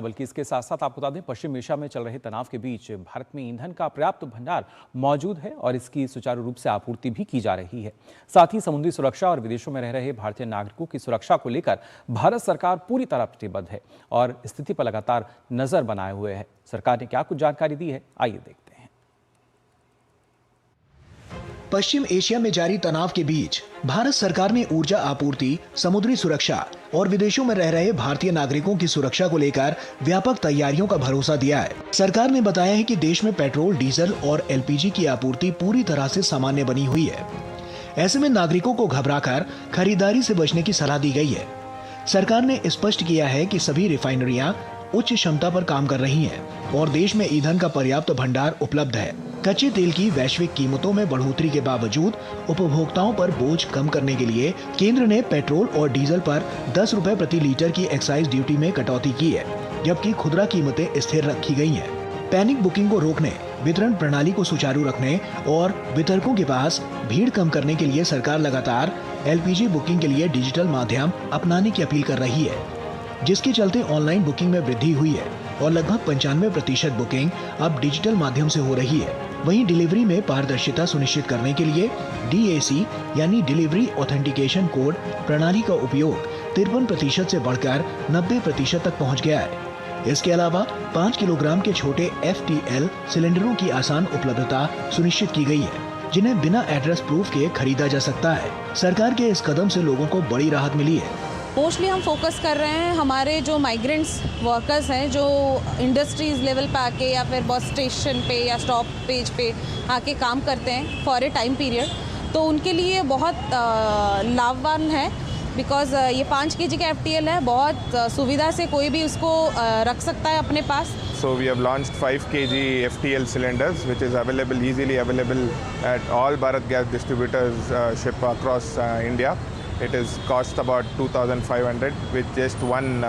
बल्कि इसके साथ साथ आपको बता दें, पश्चिम एशिया में चल रहे तनाव के बीच भारत में ईंधन का पर्याप्त भंडार मौजूद है और इसकी सुचारू रूप से आपूर्ति भी की जा रही है। साथ ही समुद्री सुरक्षा और विदेशों में रह रहे भारतीय नागरिकों की सुरक्षा को लेकर भारत सरकार पूरी तरह प्रतिबद्ध है और स्थिति पर लगातार नजर बनाए हुए है। सरकार ने क्या कुछ जानकारी दी है, आइए देखते हैं। पश्चिम एशिया में जारी तनाव के बीच भारत सरकार ने ऊर्जा आपूर्ति, समुद्री सुरक्षा और विदेशों में रह रहे भारतीय नागरिकों की सुरक्षा को लेकर व्यापक तैयारियों का भरोसा दिया है। सरकार ने बताया है कि देश में पेट्रोल, डीजल और एलपीजी की आपूर्ति पूरी तरह से सामान्य बनी हुई है। ऐसे में नागरिकों को घबराकर खरीदारी से बचने की सलाह दी गई है। सरकार ने स्पष्ट किया है कि सभी रिफाइनरियां उच्च क्षमता पर काम कर रही हैं और देश में ईंधन का पर्याप्त भंडार उपलब्ध है। कच्चे तेल की वैश्विक कीमतों में बढ़ोतरी के बावजूद उपभोक्ताओं पर बोझ कम करने के लिए केंद्र ने पेट्रोल और डीजल पर 10 रुपए प्रति लीटर की एक्साइज ड्यूटी में कटौती की है, जबकि खुदरा कीमतें स्थिर रखी गई हैं। पैनिक बुकिंग को रोकने, वितरण प्रणाली को सुचारू रखने और वितरकों के पास भीड़ कम करने के लिए सरकार लगातार एलपीजी बुकिंग के लिए डिजिटल माध्यम अपनाने की अपील कर रही है, जिसके चलते ऑनलाइन बुकिंग में वृद्धि हुई है और लगभग 95% बुकिंग अब डिजिटल माध्यम से हो रही है। वहीं डिलीवरी में पारदर्शिता सुनिश्चित करने के लिए DAC यानी डिलीवरी ऑथेंटिकेशन कोड प्रणाली का उपयोग 53% से बढ़कर 90% तक पहुंच गया है। इसके अलावा 5 किलोग्राम के छोटे FTL सिलेंडरों की आसान उपलब्धता सुनिश्चित की गई है, जिन्हें बिना एड्रेस प्रूफ के खरीदा जा सकता है। सरकार के इस कदम से लोगों को बड़ी राहत मिली है। मोस्टली हम फोकस कर रहे हैं हमारे जो माइग्रेंट्स वर्कर्स हैं, जो इंडस्ट्रीज लेवल पे आके या फिर बस स्टेशन पे या स्टॉप पेज पे आके काम करते हैं फॉर ए टाइम पीरियड, तो उनके लिए बहुत लाभवान है। बिकॉज ये 5 kg का FTL है, बहुत सुविधा से कोई भी उसको रख सकता है अपने पास। So we have launched 5 kg FTL cylinders, which is easily available at all Bharat Gas distributors ship across India. It is cost about 2,500, with just one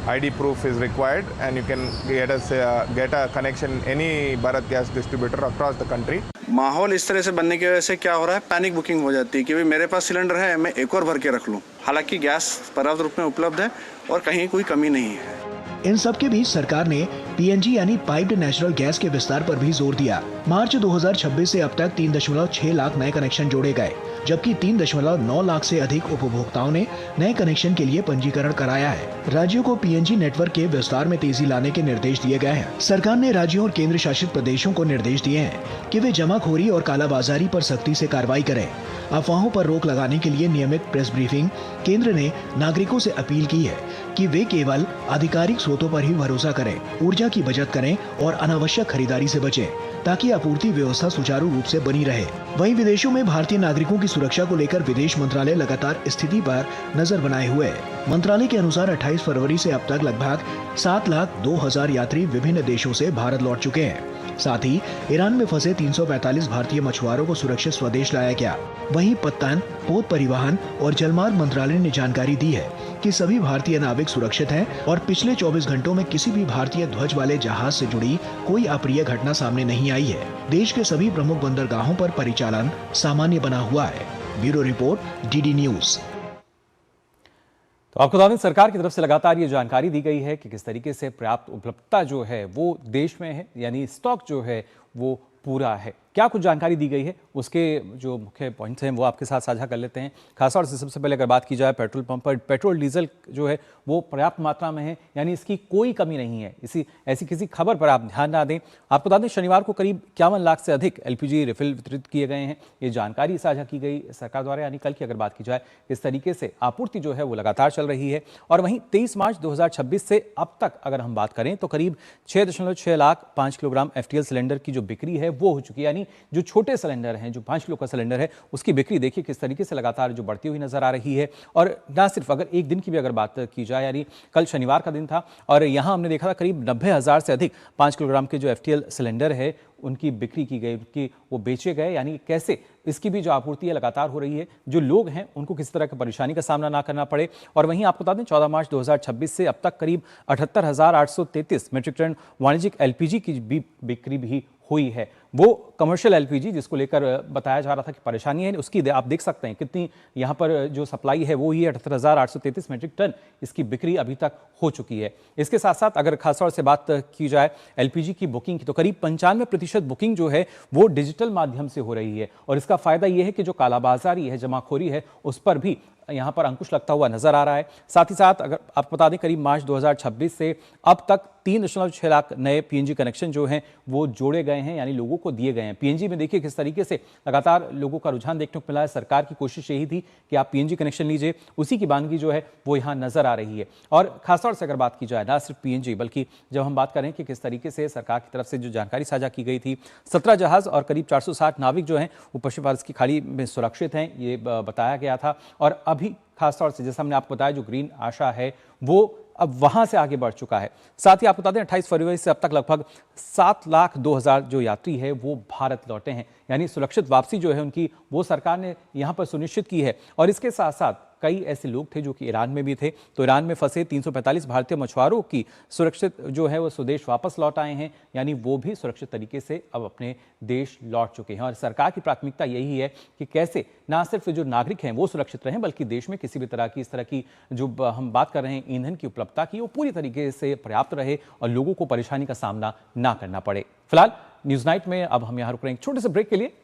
ID proof is required, and you can get a connection any Bharat Gas distributor across the country. माहौल इस तरह से बनने की वजह से क्या हो रहा है, पैनिक बुकिंग हो जाती है कि भाई मेरे पास सिलेंडर है, मैं एक और भर के रख लूं। हालांकि गैस पर्याप्त रूप में उपलब्ध है और कहीं कोई कमी नहीं है। इन सब के बीच सरकार ने PNG यानी पाइप्ड नेचुरल गैस के विस्तार पर भी जोर दिया। मार्च 2026 से अब तक 3.6 लाख नए कनेक्शन जोड़े गए, जबकि 3.9 लाख से अधिक उपभोक्ताओं ने नए कनेक्शन के लिए पंजीकरण कराया है। राज्यों को PNG नेटवर्क के विस्तार में तेजी लाने के निर्देश दिए गए हैं। सरकार ने राज्यों और केंद्र शासित प्रदेशों को निर्देश दिए हैं कि वे जमाखोरी और कालाबाजारी पर सख्ती से कार्रवाई करें। अफवाहों पर रोक लगाने के लिए नियमित प्रेस ब्रीफिंग। केंद्र ने नागरिकों से अपील की है कि वे केवल आधिकारिक स्रोतों पर ही भरोसा करें, ऊर्जा की बचत करें और अनावश्यक खरीदारी से बचें, ताकि आपूर्ति व्यवस्था सुचारू रूप से बनी रहे। वहीं विदेशों में भारतीय नागरिकों की सुरक्षा को लेकर विदेश मंत्रालय लगातार स्थिति पर नजर बनाए हुए है। मंत्रालय के अनुसार 28 फरवरी से अब तक लगभग 7,02,000 यात्री विभिन्न देशों से भारत लौट चुके हैं। साथ ही ईरान में फंसे 345 भारतीय मछुआरों को सुरक्षित स्वदेश लाया गया। वहीं पत्तन, पोत परिवहन और जलमार्ग मंत्रालय ने जानकारी दी है कि सभी भारतीय नाविक सुरक्षित हैं और पिछले 24 घंटों में किसी भी भारतीय ध्वज वाले जहाज से जुड़ी कोई अप्रिय घटना सामने नहीं आई है। देश के सभी प्रमुख बंदरगाहों पर परिचालन सामान्य बना हुआ है। Bureau report, DD news. तो आपको बता दें, सरकार की तरफ से लगातार ये जानकारी दी गई है कि किस तरीके से पर्याप्त उपलब्धता जो है वो देश में है, यानी स्टॉक जो है वो पूरा है। क्या कुछ जानकारी दी गई है, उसके जो मुख्य पॉइंट्स हैं वो आपके साथ साझा कर लेते हैं। खासतौर से सबसे पहले अगर बात की जाए पेट्रोल पंप पर, पेट्रोल डीजल जो है वो पर्याप्त मात्रा में है, यानी इसकी कोई कमी नहीं है। ऐसी किसी खबर पर आप ध्यान ना दें। आपको बता दें, शनिवार को करीब 51 लाख से अधिक LPG रिफिल वितरित किए गए हैं। ये जानकारी साझा की गई सरकार द्वारा, यानी कल की अगर बात की जाए, इस तरीके से आपूर्ति जो है वो लगातार चल रही है। और वहीं 23 मार्च 2026 से अब तक अगर हम बात करें तो करीब 6.6 लाख 5 किलोग्राम FTL सिलेंडर की जो बिक्री है वो हो चुकी है। यानी जो छोटे सिलेंडर हैं, जो 5 किलो का सिलेंडर है, उसकी बिक्री देखिए किस तरीके से लगातार जो बढ़ती हुई नजर आ रही है। और ना सिर्फ अगर एक दिन की भी अगर बात की जाए, यानी कल शनिवार का दिन था और यहाँ हमने देखा था करीब 90,000 से अधिक 5 किलोग्राम के जो FTL सिलेंडर है उनकी बिक्री की गई, उनकी वो बेचे गए। यानी कैसे इसकी भी जो आपूर्ति है लगातार हो रही है, जो लोग हैं उनको किसी तरह की परेशानी का सामना ना करना पड़े। और वहीं आपको बता दें, 14 मार्च 2026 से अब तक करीब 78,833 मीट्रिक टन वाणिज्यिक LPG की भी बिक्री भी हुई है। वो कमर्शियल एलपीजी जिसको लेकर बताया जा रहा था कि परेशानी है, उसकी आप देख सकते हैं कितनी यहाँ पर जो सप्लाई है वो ही 78,833 मीट्रिक टन इसकी बिक्री अभी तक हो चुकी है। इसके साथ साथ अगर खासतौर से बात की जाए एलपीजी की बुकिंग की, तो करीब 95% बुकिंग जो है वो डिजिटल माध्यम से हो रही है और इसका फायदा ये है कि जो कालाबाजारी है, जमाखोरी है, उस पर भी यहाँ पर अंकुश लगता हुआ नजर आ रहा है। साथ ही साथ अगर आपको बता दें करीब मार्च 2026 से अब तक 3.6 लाख नए पीएनजी कनेक्शन जो हैं वो जोड़े गए हैं, यानी लोगों को दिए गए हैं। पीएनजी में देखिए किस तरीके से लगातार लोगों का रुझान देखने को मिला है। सरकार की कोशिश यही थी कि आप पीएनजी कनेक्शन लीजिए, उसी की बानगी जो है वो यहाँ नजर आ रही है। और खासतौर से अगर बात की जाए ना सिर्फ पीएनजी बल्कि जब हम बात करें कि किस तरीके से सरकार की तरफ से जो जानकारी साझा की गई थी, 17 जहाज और करीब 460 नाविक जो हैं वो पश्चिम भारत की खाड़ी में सुरक्षित हैं, ये बताया गया था। और अभी खासतौर से जैसा हमने आपको बताया जो ग्रीन आशा है वो अब वहां से आगे बढ़ चुका है। साथ ही आपको बता दें 28 फरवरी से अब तक लगभग 7,02,000 जो यात्री है वो भारत लौटे हैं, यानी सुरक्षित वापसी जो है उनकी वो सरकार ने यहाँ पर सुनिश्चित की है। और इसके साथ साथ कई ऐसे लोग थे जो कि ईरान में भी थे, तो ईरान में फंसे 345 भारतीय मछुआरों की सुरक्षित जो है वो स्वदेश वापस लौट आए हैं, यानी वो भी सुरक्षित तरीके से अब अपने देश लौट चुके हैं। और सरकार की प्राथमिकता यही है कि कैसे ना सिर्फ जो नागरिक हैं वो सुरक्षित रहें, बल्कि देश में किसी भी तरह की इस तरह की जो हम बात कर रहे हैं ईंधन की उपलब्धता की, वो पूरी तरीके से पर्याप्त रहे और लोगों को परेशानी का सामना ना करना पड़े। फिलहाल न्यूज़ नाइट में अब हम यहाँ रुक रहे हैं एक छोटे से ब्रेक के लिए।